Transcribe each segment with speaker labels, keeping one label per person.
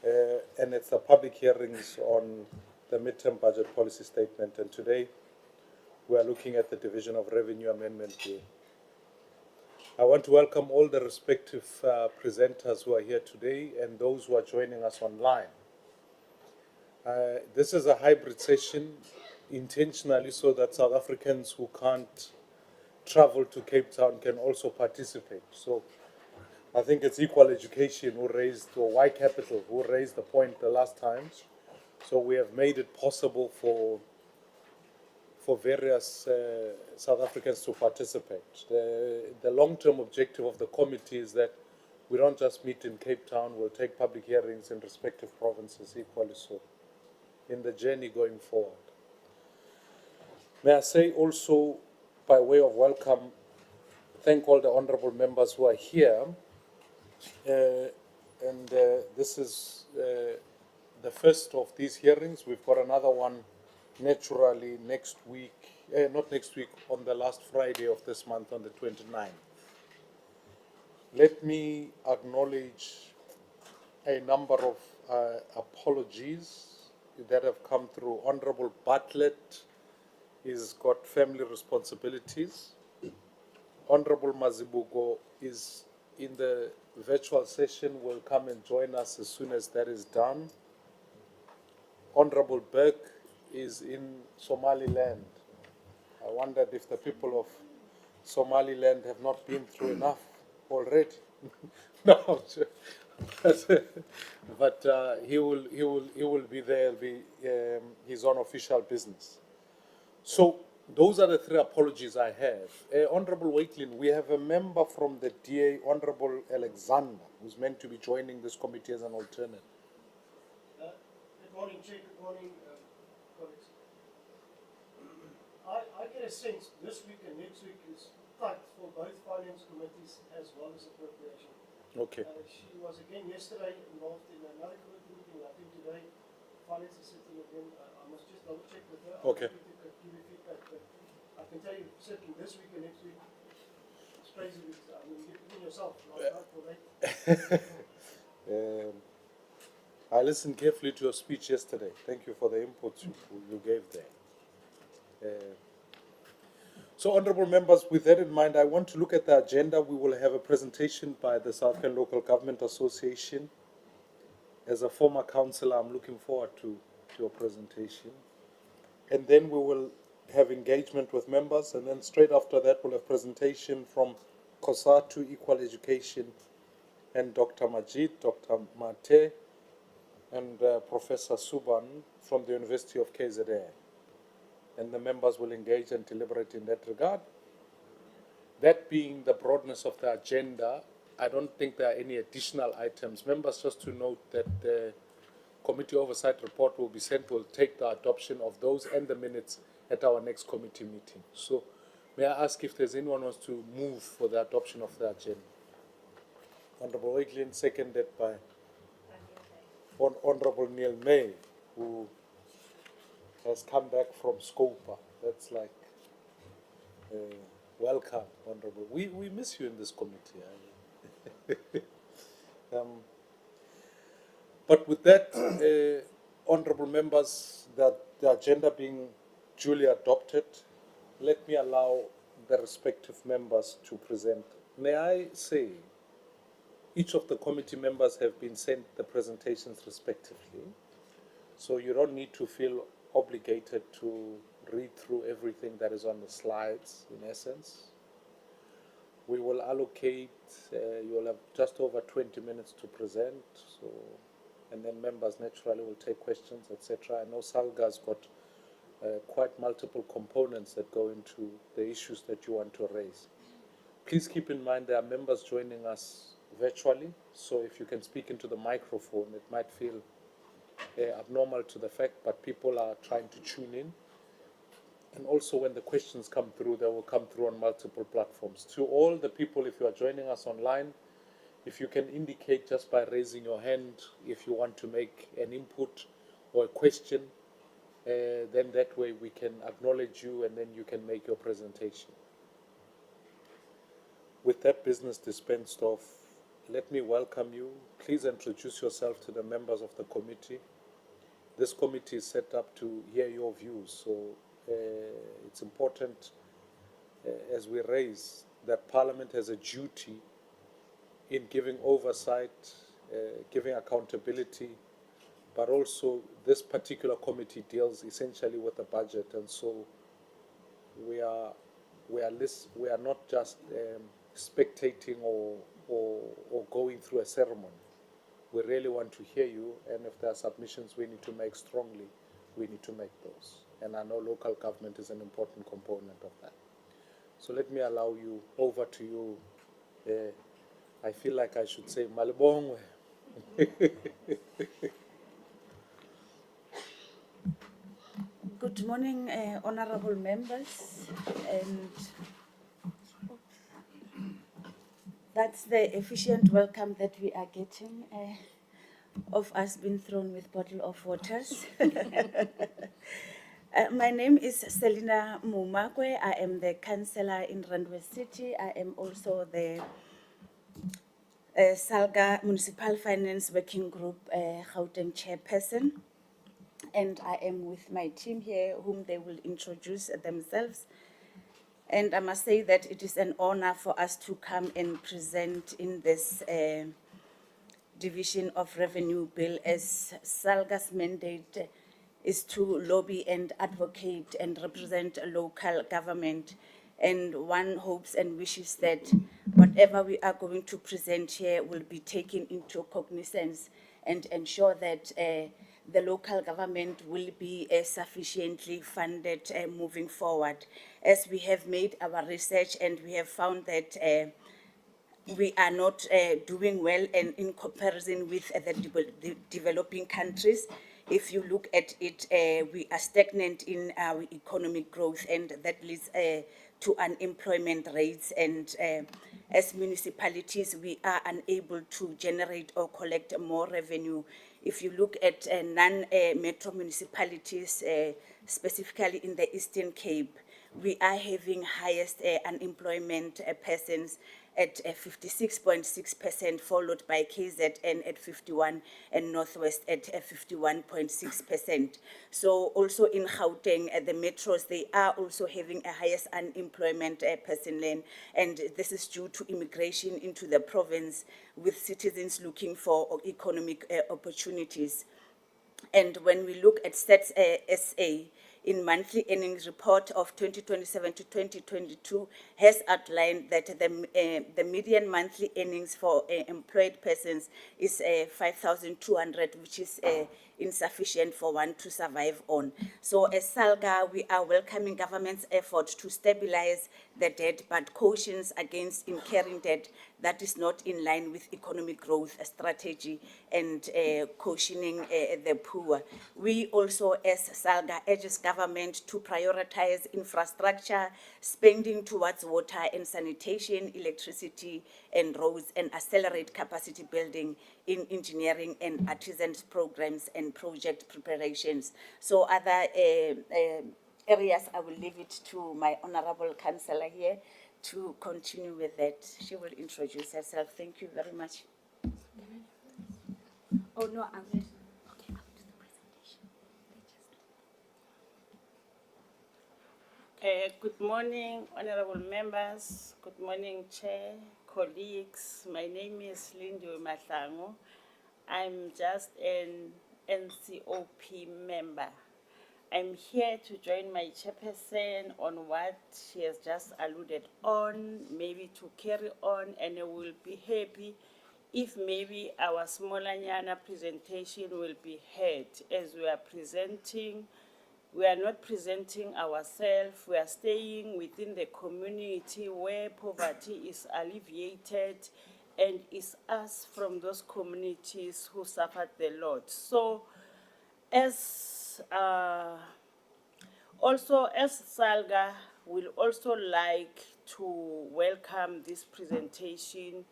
Speaker 1: and it's the public hearings on the midterm budget policy statement. And today we are looking at the Division of Revenue Amendment Bill. I want to welcome all the respective presenters who are here today and those who are joining us online. This is a hybrid session intentionally so that South Africans who can't travel to Cape Town can also participate. So I think it's Equal Education who raised, or Y Capital who raised the point the last time. So we have made it possible for various South Africans to participate. The long-term objective of the committee is that we don't just meet in Cape Town, we'll take public hearings in respective provinces equally so in the journey going forward. May I say also, by way of welcome, thank all the honorable members who are here. This is the first of these hearings. We've got another one naturally next week, not next week, on the last Friday of this month on the 29th. Let me acknowledge a number of apologies that have come through. Honorable Bartlett has got family responsibilities. Honorable Mazibuko is in the virtual session, will come and join us as soon as that is done. Honorable Berg is in Somaliland. I wondered if the people of Somaliland have not been through enough already. No, but he will be there. It'll be his own official business. So those are the three apologies I have. Honorable Wakelin, we have a member from the DA, Honorable Alexander, who's meant to be joining this committee as an alternate.
Speaker 2: Good morning, Chair. Good morning, colleagues. I get a sense this week and next week is tight for both finance committees as well as appropriation.
Speaker 1: Okay.
Speaker 2: She was again yesterday involved in another committee meeting. I think today finance is sitting again. I must just double check with her.
Speaker 1: Okay.
Speaker 2: Give you feedback, but I can tell you certainly this week and next week it's crazy. I mean, you get yourself right for that.
Speaker 1: I listened carefully to your speech yesterday. Thank you for the input you gave there. So, honorable members, with that in mind, I want to look at the agenda. We will have a presentation by the South African Local Government Association. As a former councillor, I'm looking forward to your presentation. And then we will have engagement with members, and then straight after that we'll have presentation from COSATU, Equal Education, and Dr. Majid, Dr. Mate, and Professor Suban from the University of KZN. And the members will engage and deliberate in that regard. That being the broadness of the agenda, I don't think there are any additional items. Members, just to note that the committee oversight report will be sent. We'll take the adoption of those and the minutes at our next committee meeting. So may I ask if there's anyone who wants to move for the adoption of the agenda? Honorable Wakelin, seconded by Honorable Neil May, who has come back from Scopa. That's like, welcome, Honorable. We miss you in this committee. But with that, honorable members, the agenda being duly adopted, let me allow the respective members to present. May I say, each of the committee members have been sent the presentations respectively, so you don't need to feel obligated to read through everything that is on the slides, in essence. We will allocate, you will have just over 20 minutes to present, so, and then members naturally will take questions, etc. I know SALGA has got quite multiple components that go into the issues that you want to raise. Please keep in mind there are members joining us virtually, so if you can speak into the microphone, it might feel abnormal to the fact, but people are trying to tune in. And also when the questions come through, they will come through on multiple platforms. To all the people, if you are joining us online, if you can indicate just by raising your hand if you want to make an input or a question, then that way we can acknowledge you and then you can make your presentation. With that business dispensed of, let me welcome you. Please introduce yourself to the members of the committee. This committee is set up to hear your views, so it's important as we raise that Parliament has a duty in giving oversight, giving accountability, but also this particular committee deals essentially with the budget, and so we are not just spectating or going through a ceremony. We really want to hear you, and if there are submissions we need to make strongly, we need to make those. And I know local government is an important component of that. So let me allow you, over to you. I feel like I should say Malibongwe.
Speaker 3: Good morning, honorable members, and that's the efficient welcome that we are getting of us being thrown with bottle of waters. My name is Selina Mumakwe. I am the councillor in Randwe City. I am also the SALGA Municipal Finance Working Group Gauteng chairperson. And I am with my team here, whom they will introduce themselves. And I must say that it is an honor for us to come and present in this Division of Revenue Bill, as SALGA's mandate is to lobby and advocate and represent a local government. And one hopes and wishes that whatever we are going to present here will be taken into cognizance and ensure that the local government will be sufficiently funded moving forward. As we have made our research and we have found that we are not doing well and in comparison with the developing countries. If you look at it, we are stagnant in our economic growth, and that leads to unemployment rates, and as municipalities we are unable to generate or collect more revenue. If you look at non-metro municipalities, specifically in the Eastern Cape, we are having highest unemployment persons at 56.6%, followed by KZN at 51% and Northwest at 51.6%. So also in Gauteng, the metros, they are also having a highest unemployment person lane, and this is due to immigration into the province, with citizens looking for economic opportunities. And when we look at Stats SA, in monthly earnings report of 2027 to 2022 has outlined that the median monthly earnings for employed persons is 5,200, which is insufficient for one to survive on. So as SALGA, we are welcoming government's effort to stabilize the debt, but cautions against incurring debt that is not in line with economic growth strategy and cautioning the poor. We also, as SALGA, urges government to prioritize infrastructure, spending towards water and sanitation, electricity and roads, and accelerate capacity building in engineering and artisans programs and project preparations. So other areas, I will leave it to my honorable councillor here to continue with that. She will introduce herself. Thank you very much.
Speaker 4: Oh no, I'm okay, up to the presentation. Good morning, honorable members. Good morning, Chair, colleagues. My name is Lindiwe Mahlangu. I'm just an NCOP member. I'm here to join my chairperson on what she has just alluded on, maybe to carry on, and I will be happy if maybe our smallanyana presentation will be heard. As we are presenting, we are not presenting ourselves, we are staying within the community where poverty is alleviated, and it's us from those communities who suffered the lot. So also as SALGA, will also like to welcome this presentation,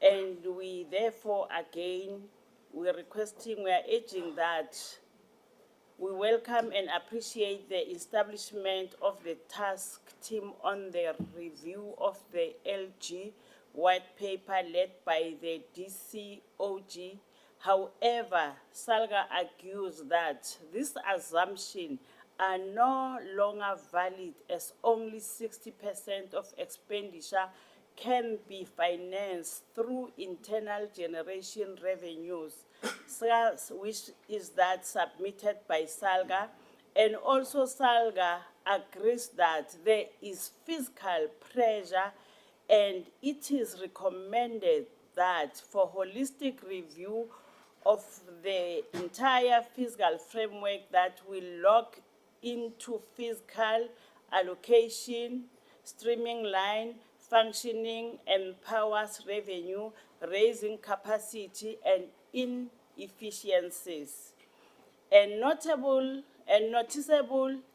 Speaker 4: and we therefore again, we are urging that we welcome and appreciate the establishment of the task team on the review of the LG, white paper led by the DCOG. However, SALGA argues that these assumptions are no longer valid as only 60% of expenditure can be financed through internal generation revenues, which is that submitted by SALGA. And also SALGA agrees that there is fiscal pressure, and it is recommended that for holistic review of the entire fiscal framework that will look into fiscal allocation, streamline, functioning, empowers revenue, raising capacity and inefficiencies. A noticeable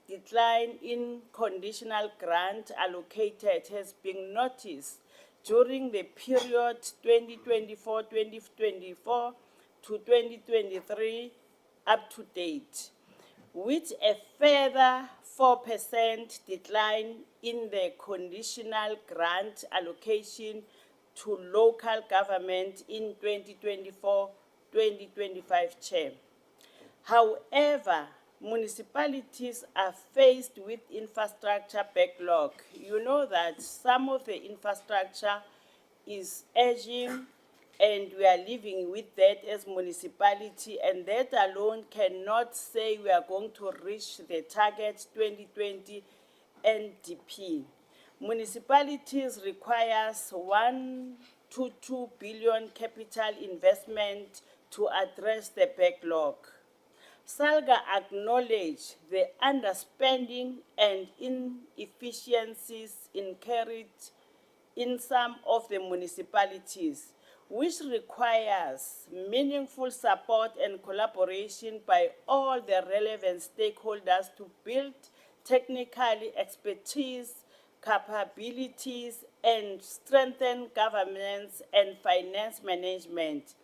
Speaker 4: decline in conditional grant allocated has been noticed during the period 2024 to 2023 up to date, with a further 4% decline in the conditional grant allocation to local government in 2024-2025 Chair. However, municipalities are faced with infrastructure backlog. You know that some of the infrastructure is aging, and we are living with that as municipality, and that alone cannot say we are going to reach the target 2020 NDP. Municipalities requires 1 to 2 billion capital investment to address the backlog. SALGA acknowledged the underspending and inefficiencies incurred in some of the municipalities, which requires meaningful support and collaboration by all the relevant stakeholders to build technical expertise, capabilities, and strengthen governance and finance management.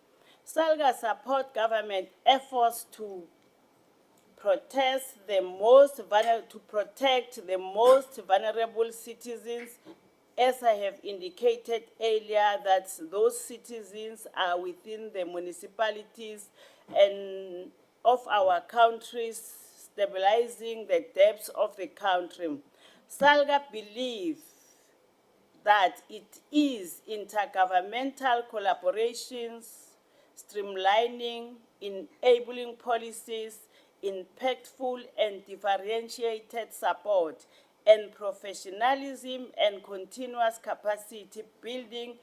Speaker 4: SALGA supports government efforts to protect the most vulnerable citizens, as I have indicated earlier, that those citizens are within the municipalities and of our countries, stabilizing the debts of the country. SALGA believes that it is intergovernmental collaborations, streamlining, enabling policies, impactful and differentiated support, and professionalism and continuous capacity building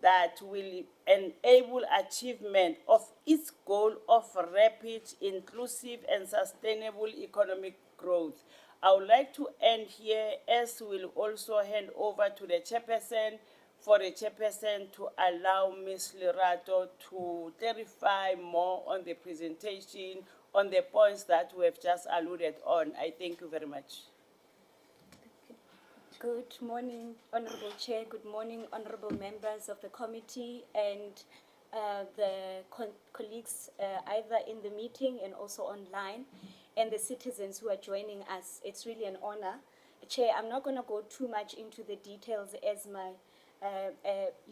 Speaker 4: that will enable achievement of its goal of rapid, inclusive, and sustainable economic growth. I would like to end here, as we'll also hand over to the chairperson, for the chairperson to allow Ms. Lerato to clarify more on the presentation, on the points that we have just alluded on. I thank you very much.
Speaker 5: Good morning, Honorable Chair. Good morning, honorable members of the committee and the colleagues either in the meeting and also online, and the citizens who are joining us. It's really an honor. Chair, I'm not going to go too much into the details as my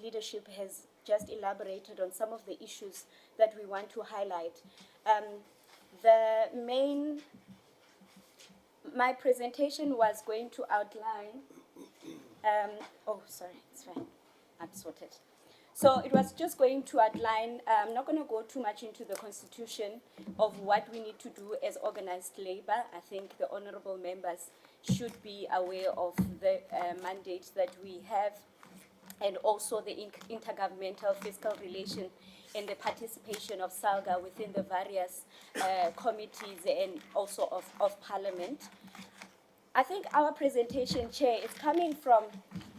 Speaker 5: leadership has just elaborated on some of the issues that we want to highlight. My presentation was going to outline, it's fine, I've sorted. So it was just going to outline, I'm not going to go too much into the constitution of what we need to do as organized labor. I think the honorable members should be aware of the mandate that we have, and also the intergovernmental fiscal relation and the participation of SALGA within the various committees and also of Parliament. I think our presentation, Chair, is coming from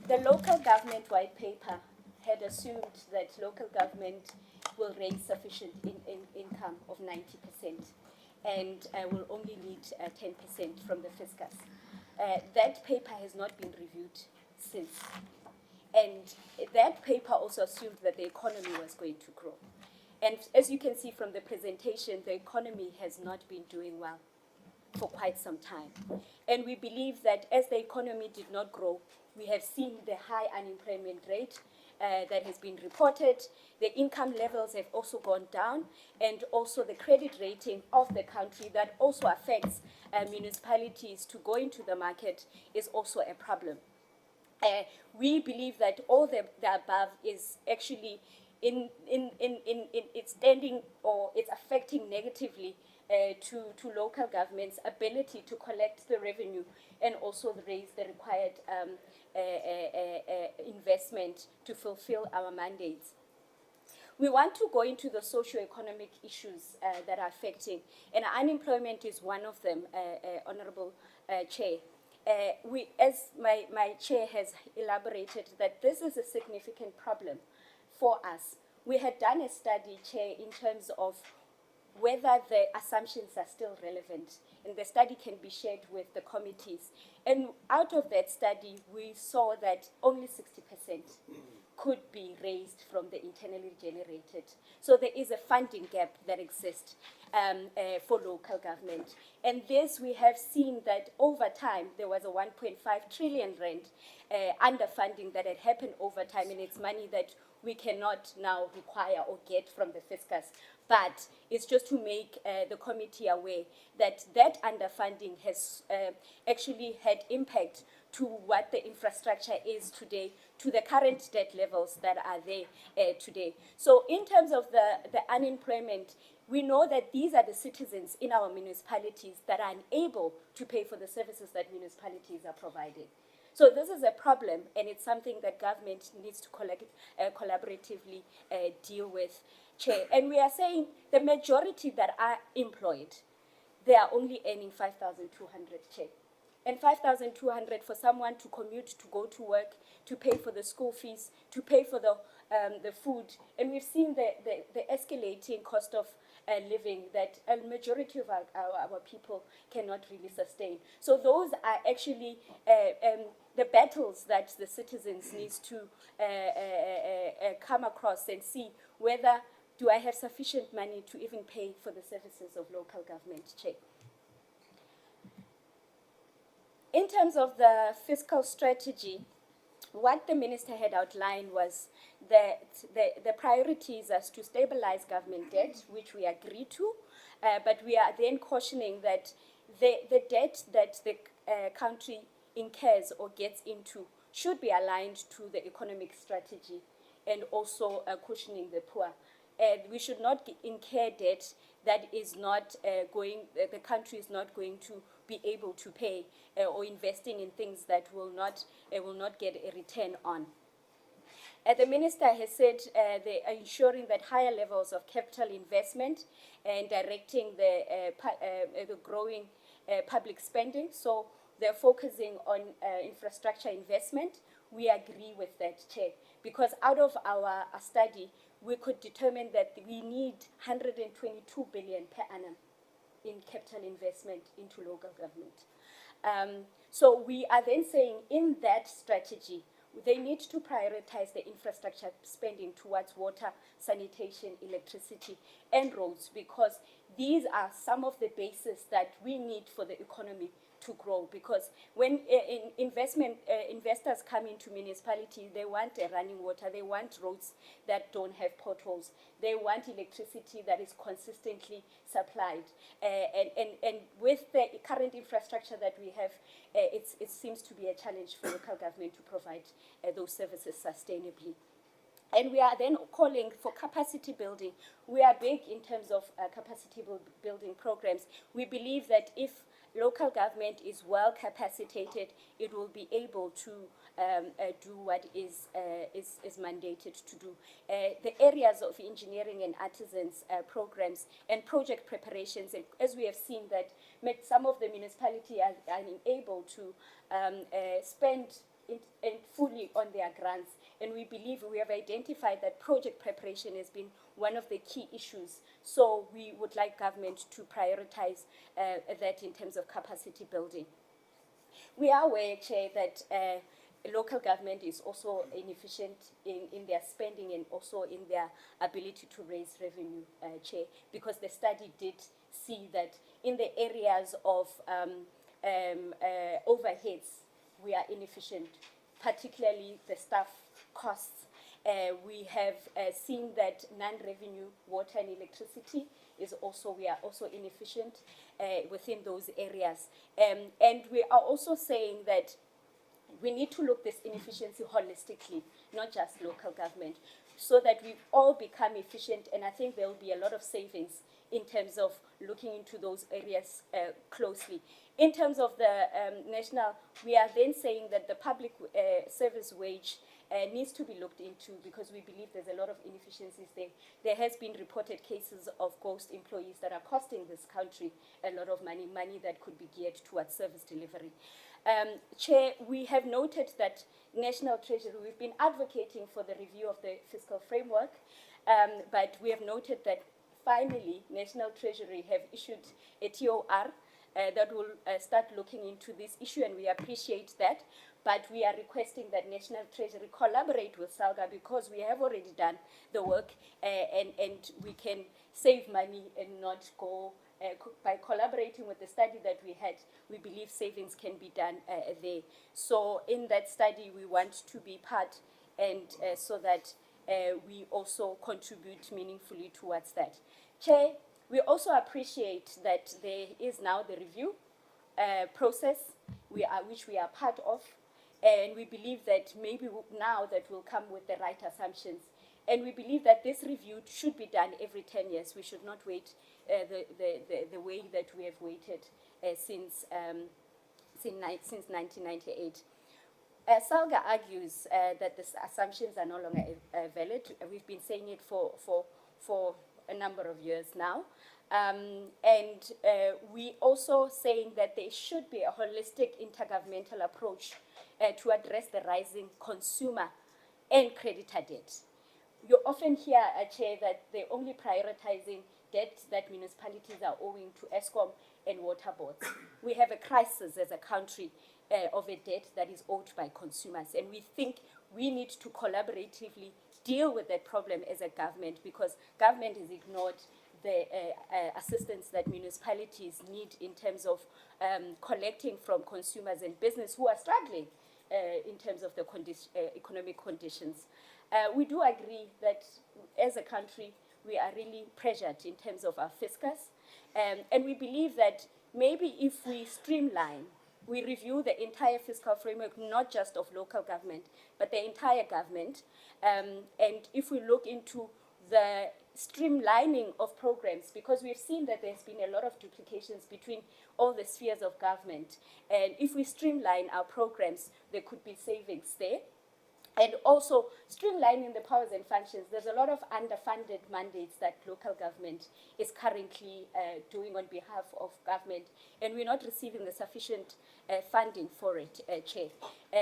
Speaker 5: the local government white paper had assumed that local government will raise sufficient income of 90% and will only need 10% from the fiscus. That paper has not been reviewed since. And that paper also assumed that the economy was going to grow. And as you can see from the presentation, the economy has not been doing well for quite some time. And we believe that as the economy did not grow, we have seen the high unemployment rate, that has been reported. The income levels have also gone down, and also the credit rating of the country that also affects municipalities to go into the market is also a problem. We believe that all the above is actually it's standing or it's affecting negatively to local government's ability to collect the revenue and also raise the required investment to fulfill our mandates. We want to go into the socio-economic issues that are affecting, and unemployment is one of them, Honorable Chair. As my chair has elaborated, that this is a significant problem for us. We had done a study, Chair, in terms of whether the assumptions are still relevant, and the study can be shared with the committees. And out of that study, we saw that only 60% could be raised from the internally generated. So there is a funding gap that exists for local government. And this, we have seen that over time, there was a 1.5 trillion rand underfunding that had happened over time, and it's money that we cannot now require or get from the fiscus. But it's just to make the committee aware that that underfunding has actually had impact to what the infrastructure is today, to the current debt levels that are there today. So in terms of the unemployment, we know that these are the citizens in our municipalities that are unable to pay for the services that municipalities are providing. So this is a problem, and it's something that government needs to collaboratively deal with, Chair. And we are saying the majority that are employed, they are only earning 5,200, Chair. And 5,200 for someone to commute, to go to work, to pay for the school fees, to pay for the food. And we've seen the escalating cost of living that a majority of our people cannot really sustain. So those are actually the battles that the citizens need to come across and see whether do I have sufficient money to even pay for the services of local government, Chair. In terms of the fiscal strategy, what the minister had outlined was that the priorities as to stabilize government debt, which we agree to, but we are then cautioning that the debt that the country incurs or gets into should be aligned to the economic strategy and also cushioning the poor. We should not incur debt that is not the country is not going to be able to pay or investing in things that will not get a return on. The minister has said they are ensuring that higher levels of capital investment and directing the growing public spending. So they're focusing on infrastructure investment. We agree with that, Chair, because out of our study, we could determine that we need 122 billion per annum in capital investment into local government. So we are then saying in that strategy, they need to prioritize the infrastructure spending towards water, sanitation, electricity, and roads, because these are some of the bases that we need for the economy to grow. Because when investors come into municipality, they want running water, they want roads that don't have potholes, they want electricity that is consistently supplied. And with the current infrastructure that we have, it seems to be a challenge for local government to provide those services sustainably. And we are then calling for capacity building. We are big in terms of capacity building programs. We believe that if local government is well capacitated, it will be able to do what is mandated to do. The areas of engineering and artisans programs and project preparations, and as we have seen that some of the municipalities are unable to spend fully on their grants, and we believe we have identified that project preparation has been one of the key issues. So we would like government to prioritize that in terms of capacity building. We are aware, Chair, that local government is also inefficient in their spending and also in their ability to raise revenue, Chair, because the study did see that in the areas of overheads, we are inefficient, particularly the staff costs. We have seen that non-revenue water and electricity we are also inefficient within those areas. And we are also saying that we need to look this inefficiency holistically, not just local government, so that we all become efficient. And I think there will be a lot of savings in terms of looking into those areas closely. In terms of the national, we are then saying that the public service wage needs to be looked into, because we believe there's a lot of inefficiencies there. There has been reported cases of ghost employees that are costing this country a lot of money that could be geared towards service delivery. Chair, we have noted that National Treasury, we've been advocating for the review of the fiscal framework, but we have noted that finally National Treasury have issued a TOR that will start looking into this issue, and we appreciate that. But we are requesting that National Treasury collaborate with SALGA, because we have already done the work, and we can save money and not go, by collaborating with the study that we had, we believe savings can be done there. So in that study, we want to be part, and so that we also contribute meaningfully towards that. Chair, we also appreciate that there is now the review process which we are part of, and we believe that maybe now that will come with the right assumptions. And we believe that this review should be done every 10 years. We should not wait the way that we have waited since 1998. SALGA argues that the assumptions are no longer valid. We've been saying it for a number of years now. And we also saying that there should be a holistic intergovernmental approach to address the rising consumer and creditor debt. You often hear, Chair, that they're only prioritizing debt that municipalities are owing to ESCOM and water boards. We have a crisis as a country of a debt that is owed by consumers, and we think we need to collaboratively deal with that problem as a government, because government has ignored the assistance that municipalities need in terms of collecting from consumers and business who are struggling in terms of the economic conditions. We do agree that as a country, we are really pressured in terms of our fiscus, and we believe that maybe if we streamline, we review the entire fiscal framework, not just of local government, but the entire government, and if we look into the streamlining of programs, because we've seen that there's been a lot of duplications between all the spheres of government, and if we streamline our programs, there could be savings there. And also streamlining the powers and functions. There's a lot of underfunded mandates that local government is currently doing on behalf of government, and we're not receiving the sufficient funding for it, Chair.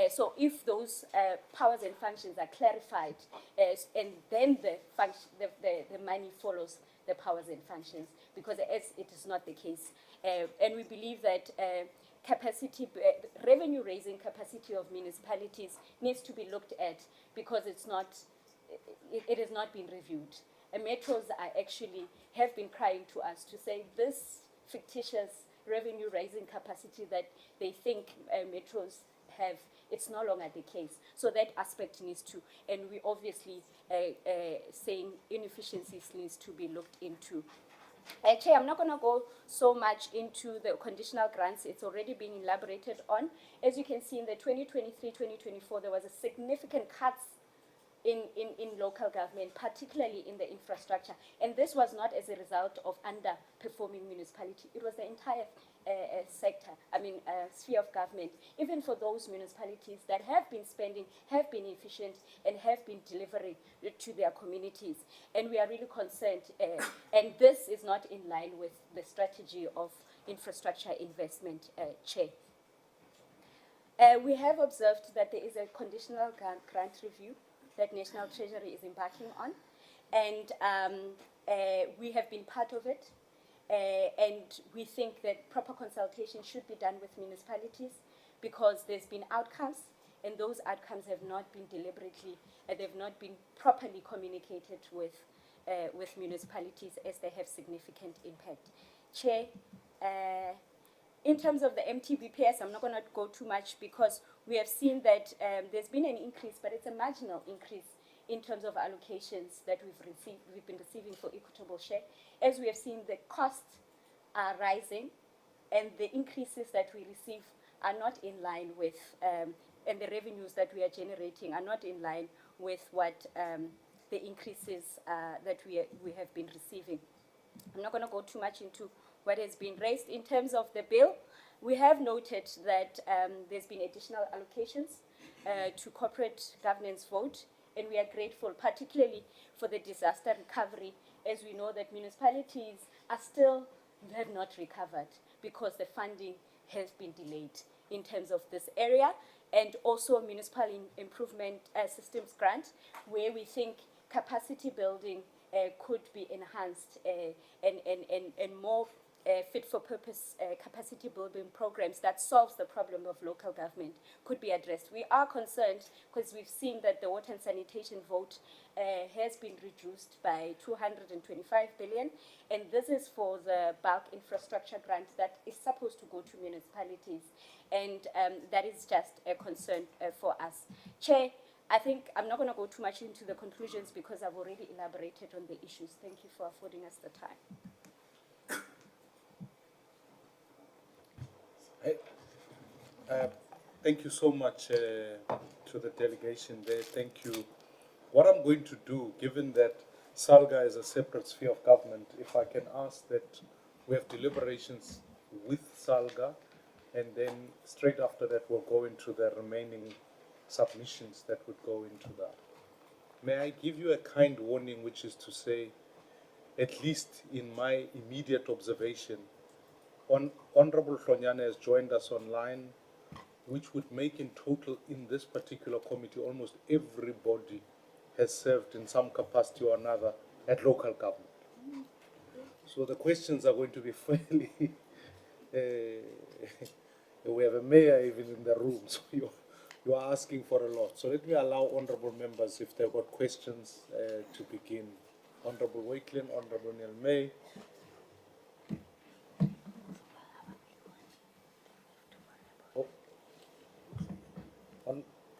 Speaker 5: So if those powers and functions are clarified, and then the money follows the powers and functions, because as it is not the case. And we believe that revenue raising capacity of municipalities needs to be looked at, because it has not been reviewed. Metros have been crying to us to say this fictitious revenue raising capacity that they think metros have, it's no longer the case. So that aspect needs to, and we obviously saying inefficiencies needs to be looked into. Chair, I'm not going to go so much into the conditional grants. It's already been elaborated on. As you can see, in the 2023-2024, there was a significant cuts in local government, particularly in the infrastructure. And this was not as a result of underperforming municipality. It was the entire sphere of government, even for those municipalities that have been spending, have been efficient, and have been delivering to their communities. And we are really concerned, and this is not in line with the strategy of infrastructure investment, Chair. We have observed that there is a conditional grant review that National Treasury is embarking on, and we have been part of it. And we think that proper consultation should be done with municipalities, because there's been outcomes, and those outcomes have not been deliberately, they've not been properly communicated with municipalities, as they have significant impact. Chair, in terms of the MTBPS, I'm not going to go too much, because we have seen that there's been an increase, but it's a marginal increase in terms of allocations that we've been receiving for equitable share. As we have seen, the costs are rising, and the increases that we receive are not in line with, and the revenues that we are generating are not in line with what the increases that we have been receiving. I'm not going to go too much into what has been raised. In terms of the bill, we have noted that there's been additional allocations to corporate governance vote, and we are grateful, particularly for the disaster recovery, as we know that municipalities are still have not recovered because the funding has been delayed in terms of this area, and also municipal improvement systems grant, where we think capacity building could be enhanced and more fit for purpose capacity building programs that solves the problem of local government could be addressed. We are concerned because we've seen that the water and sanitation vote has been reduced by 225 billion, and this is for the bulk infrastructure grant that is supposed to go to municipalities, and that is just a concern for us. Chair, I think I'm not going to go too much into the conclusions because I've already elaborated on the issues. Thank you for affording us the time.
Speaker 1: Thank you so much to the delegation there. Thank you. What I'm going to do, given that SALGA is a separate sphere of government, if I can ask that we have deliberations with SALGA, and then straight after that we'll go into the remaining submissions that would go into that. May I give you a kind warning, which is to say, at least in my immediate observation, Honorable Hlonyane has joined us online, which would make in total in this particular committee almost everybody has served in some capacity or another at local government. So the questions are going to be fairly, we have a mayor even in the room, so you are asking for a lot. So let me allow honorable members, if they've got questions, to begin. Honorable Wakelin, Honorable Nelmay.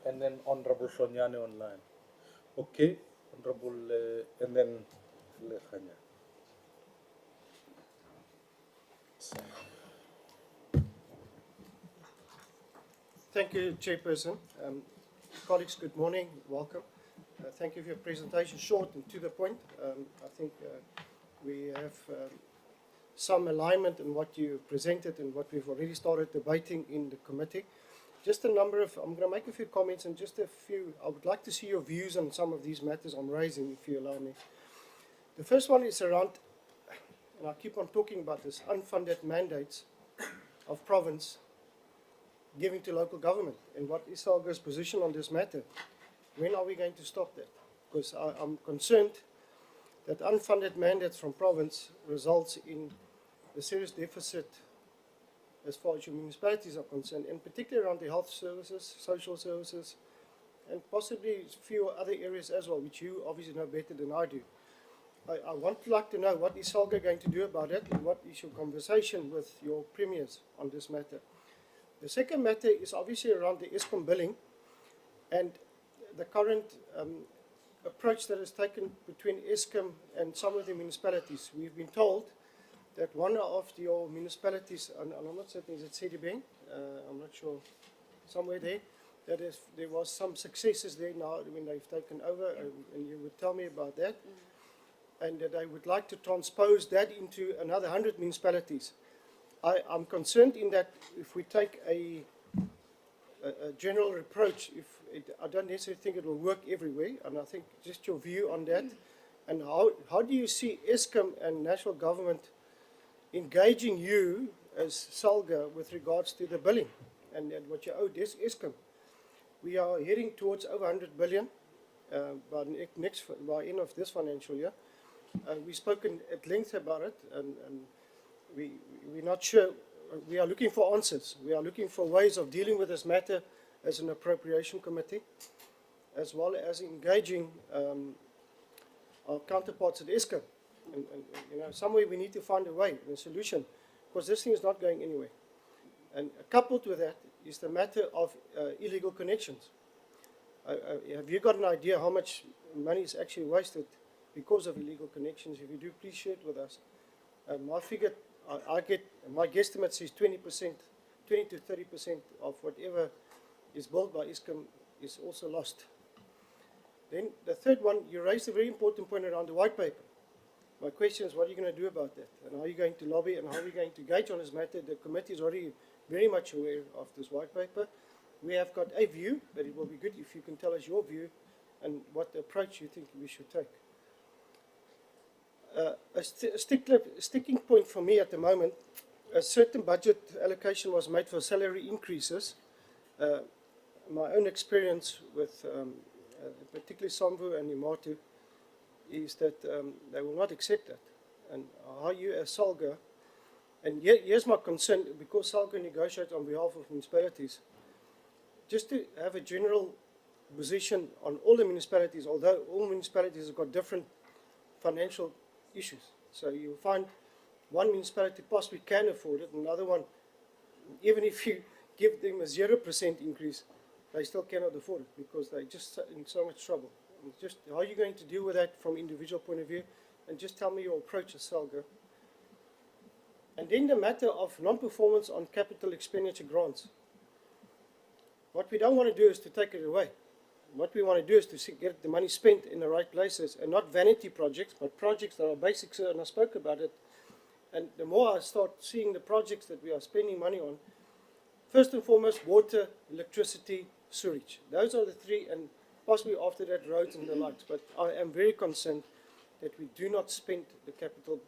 Speaker 1: And then Honorable Hlonyane online. Okay, Honorable, and then Lekhanya.
Speaker 2: Thank you, Chairperson. Colleagues, good morning. Welcome. Thank you for your presentation, short and to the point. I think we have some alignment in what you presented and what we've already started debating in the committee. Just a number of, I'm going to make a few comments and just a few, I would like to see your views on some of these matters I'm raising, if you allow me. The first one is around, and I keep on talking about this, unfunded mandates of province giving to local government, and what is SALGA's position on this matter. When are we going to stop that? Because I'm concerned that unfunded mandates from province results in a serious deficit as far as your municipalities are concerned, and particularly around the health services, social services, and possibly a few other areas as well, which you obviously know better than I do. I want to like to know what is SALGA going to do about it, and what is your conversation with your premiers on this matter. The second matter is obviously around the ESCOM billing and the current approach that is taken between ESCOM and some of the municipalities. We've been told that one of your municipalities, and I'm not certain, is it Sedibeng? I'm not sure, somewhere there, that there was some successes there now when they've taken over, and you would tell me about that, and that they would like to transpose that into another 100 municipalities. I'm concerned in that if we take a general approach, I don't necessarily think it will work everywhere, and I think just your view on that, and how do you see ESCOM and national government engaging you as SALGA with regards to the billing and what you owe this ESCOM? We are heading towards over 100 billion by end of this financial year. We've spoken at length about it, and we're not sure. We are looking for answers. We are looking for ways of dealing with this matter as an appropriation committee, as well as engaging our counterparts at ESCOM. And you know, somewhere we need to find a way, a solution, because this thing is not going anywhere. And coupled with that is the matter of illegal connections. Have you got an idea how much money is actually wasted because of illegal connections. If you do, please share it with us. My figure, I get, my guesstimate says 20%, 20 to 30% of whatever is built by ISCOM is also lost. Then the third one, you raised a very important point around the white paper. My question is, what are you going to do about that? And how are you going to lobby and how are we going to gauge on this matter? The committee is already very much aware of this white paper. We have got a view, but it will be good if you can tell us your view and what approach you think we should take. A sticking point for me at the moment, a certain budget allocation was made for salary increases. My own experience with particularly Samvu and Imatu is that they will not accept that. And how you as SALGA, and here's my concern, because SALGA negotiates on behalf of municipalities, just to have a general position on all the municipalities, although all municipalities have got different financial issues. So you'll find one municipality possibly can afford it, another one, even if you give them a 0% increase, they still cannot afford it because they're just in so much trouble. And just how are you going to deal with that from individual point of view? And just tell me your approach as SALGA. And then the matter of non-performance on capital expenditure grants. What we don't want to do is to take it away. What we want to do is to get the money spent in the right places and not vanity projects, but projects that are basic, and I spoke about it. And the more I start seeing the projects that we are spending money on, first and foremost, water, electricity, sewage. Those are the three, and possibly after that, roads and the likes. But I am very concerned that we do not spend the capital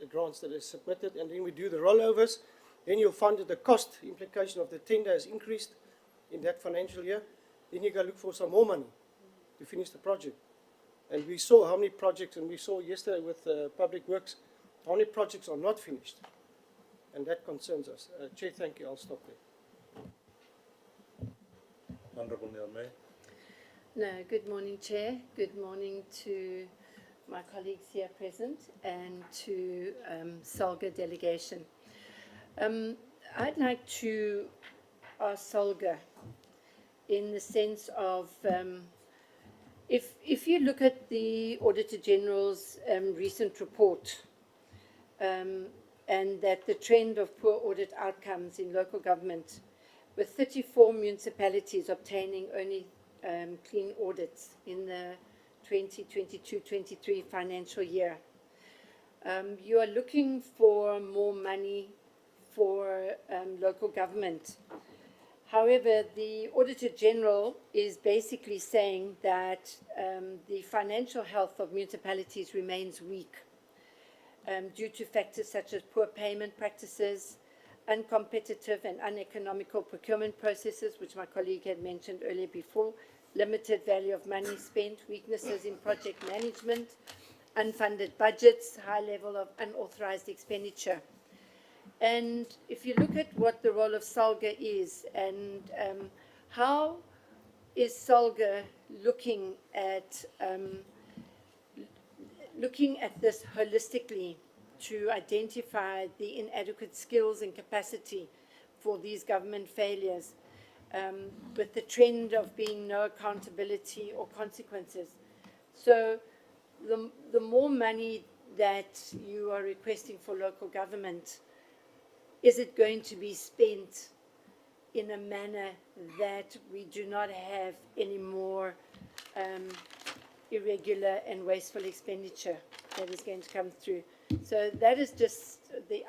Speaker 2: grants that are submitted, and then we do the rollovers. Then you'll find that the cost implication of the tender has increased in that financial year. Then you go look for some more money to finish the project. And we saw how many projects, and we saw yesterday with Public Works, how many projects are not finished. And that concerns us. Chair, thank you. I'll stop there.
Speaker 1: Honourable Niame.
Speaker 6: No, good morning, Chair. Good morning to my colleagues here present and to SALGA delegation. I'd like to ask SALGA in the sense of if you look at the Auditor General's recent report and that the trend of poor audit outcomes in local government, with 34 municipalities obtaining only clean audits in the 2022-23 financial year. You are looking for more money for local government. However, the Auditor General is basically saying that the financial health of municipalities remains weak due to factors such as poor payment practices, uncompetitive and uneconomical procurement processes, which my colleague had mentioned earlier before, limited value of money spent, weaknesses in project management, unfunded budgets, high level of unauthorized expenditure. And if you look at what the role of SALGA is and how is SALGA looking at this holistically to identify the inadequate skills and capacity for these government failures, with the trend of being no accountability or consequences. So the more money that you are requesting for local government, is it going to be spent in a manner that we do not have any more irregular and wasteful expenditure that is going to come through? So that is just the